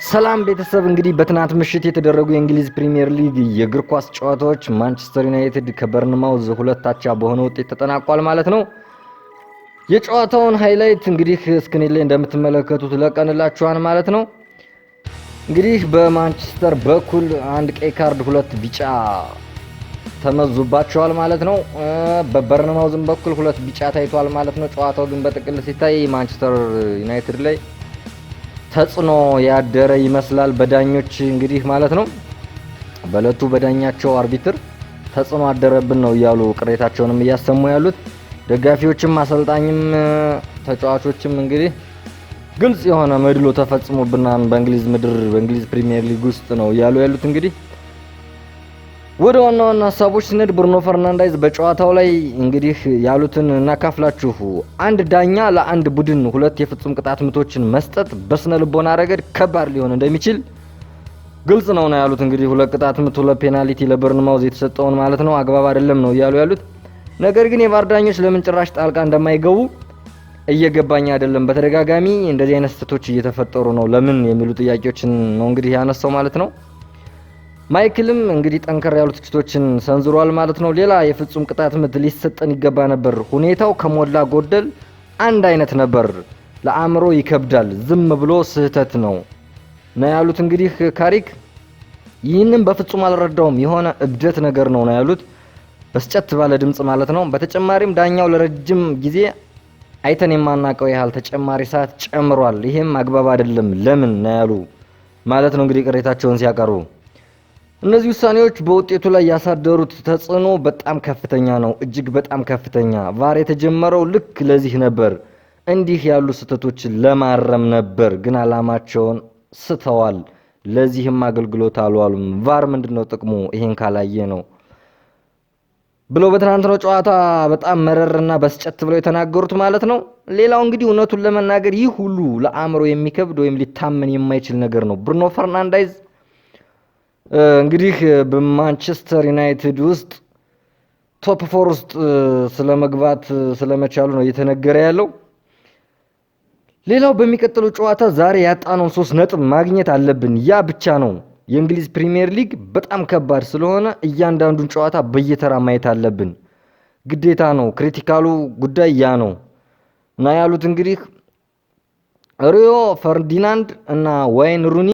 ሰላም ቤተሰብ እንግዲህ በትናንት ምሽት የተደረጉ የእንግሊዝ ፕሪሚየር ሊግ የእግር ኳስ ጨዋታዎች ማንቸስተር ዩናይትድ ከበርንማውዝ 2-2 በሆነ ውጤት ተጠናቋል ማለት ነው። የጨዋታውን ሃይላይት እንግዲህ ስክሪን ላይ እንደምትመለከቱት ለቀንላችኋል ማለት ነው። እንግዲህ በማንቸስተር በኩል አንድ ቀይ ካርድ ሁለት ቢጫ ተመዙባቸዋል ማለት ነው። በበርንማውዝም በኩል ሁለት ቢጫ ታይቷል ማለት ነው። ጨዋታው ግን በጥቅል ሲታይ ማንቸስተር ዩናይትድ ላይ ተጽዕኖ ያደረ ይመስላል በዳኞች እንግዲህ ማለት ነው። በለቱ በዳኛቸው አርቢትር ተጽዕኖ አደረብን ነው እያሉ ቅሬታቸውንም እያሰሙ ያሉት ደጋፊዎችም አሰልጣኝም ተጫዋቾችም እንግዲህ ግልጽ የሆነ መድሎ ተፈጽሞብናል በእንግሊዝ ምድር በእንግሊዝ ፕሪሚየር ሊግ ውስጥ ነው እያሉ ያሉት። እንግዲህ ወደ ዋና ሀሳቦች ስንሄድ ብሩኖ ፈርናንዴዝ በጨዋታው ላይ እንግዲህ ያሉትን እናካፍላችሁ። አንድ ዳኛ ለአንድ ቡድን ሁለት የፍጹም ቅጣት ምቶችን መስጠት በስነ ልቦና ረገድ ከባድ ሊሆን እንደሚችል ግልጽ ነው ያሉት። እንግዲህ ሁለት ቅጣት ምት ሁለት ፔናልቲ ለበርንማውዝ የተሰጠውን ማለት ነው አግባብ አይደለም ነው እያሉ ያሉት። ነገር ግን የቫር ዳኞች ለምን ጭራሽ ጣልቃ እንደማይገቡ እየገባኝ አይደለም። በተደጋጋሚ እንደዚህ አይነት ስህተቶች እየተፈጠሩ ነው ለምን የሚሉ ጥያቄዎችን ነው እንግዲህ ያነሳው ማለት ነው። ማይክልም እንግዲህ ጠንከር ያሉ ትችቶችን ሰንዝሯል ማለት ነው። ሌላ የፍጹም ቅጣት ምት ሊሰጠን ይገባ ነበር። ሁኔታው ከሞላ ጎደል አንድ አይነት ነበር። ለአእምሮ ይከብዳል። ዝም ብሎ ስህተት ነው ያሉት። እንግዲህ ካሪክ ይህንን በፍጹም አልረዳውም። የሆነ እብደት ነገር ነው ያሉት በስጨት ባለ ድምጽ ማለት ነው። በተጨማሪም ዳኛው ለረጅም ጊዜ አይተን የማናቀው ያህል ተጨማሪ ሰዓት ጨምሯል። ይሄም አግባብ አይደለም ለምን ያሉ ማለት ነው እንግዲህ ቅሬታቸውን ሲያቀርቡ እነዚህ ውሳኔዎች በውጤቱ ላይ ያሳደሩት ተጽዕኖ በጣም ከፍተኛ ነው፣ እጅግ በጣም ከፍተኛ። ቫር የተጀመረው ልክ ለዚህ ነበር፣ እንዲህ ያሉ ስህተቶችን ለማረም ነበር፣ ግን አላማቸውን ስተዋል። ለዚህም አገልግሎት አልዋሉም። ቫር ምንድነው ጥቅሙ? ይሄን ካላየ ነው ብሎ በትናንትናው ጨዋታ በጣም መረርና በስጨት ብለው የተናገሩት ማለት ነው። ሌላው እንግዲህ እውነቱን ለመናገር ይህ ሁሉ ለአእምሮ የሚከብድ ወይም ሊታመን የማይችል ነገር ነው። ብሩኖ ፈርናንዴዝ እንግዲህ በማንቸስተር ዩናይትድ ውስጥ ቶፕ 4 ውስጥ ስለመግባት ስለመቻሉ ነው እየተነገረ ያለው። ሌላው በሚቀጥለው ጨዋታ ዛሬ ያጣነውን 3 ነጥብ ማግኘት አለብን። ያ ብቻ ነው። የእንግሊዝ ፕሪሚየር ሊግ በጣም ከባድ ስለሆነ እያንዳንዱን ጨዋታ በየተራ ማየት አለብን፣ ግዴታ ነው። ክሪቲካሉ ጉዳይ ያ ነው ያሉት እንግዲህ ሪዮ ፈርዲናንድ እና ዋይን ሩኒ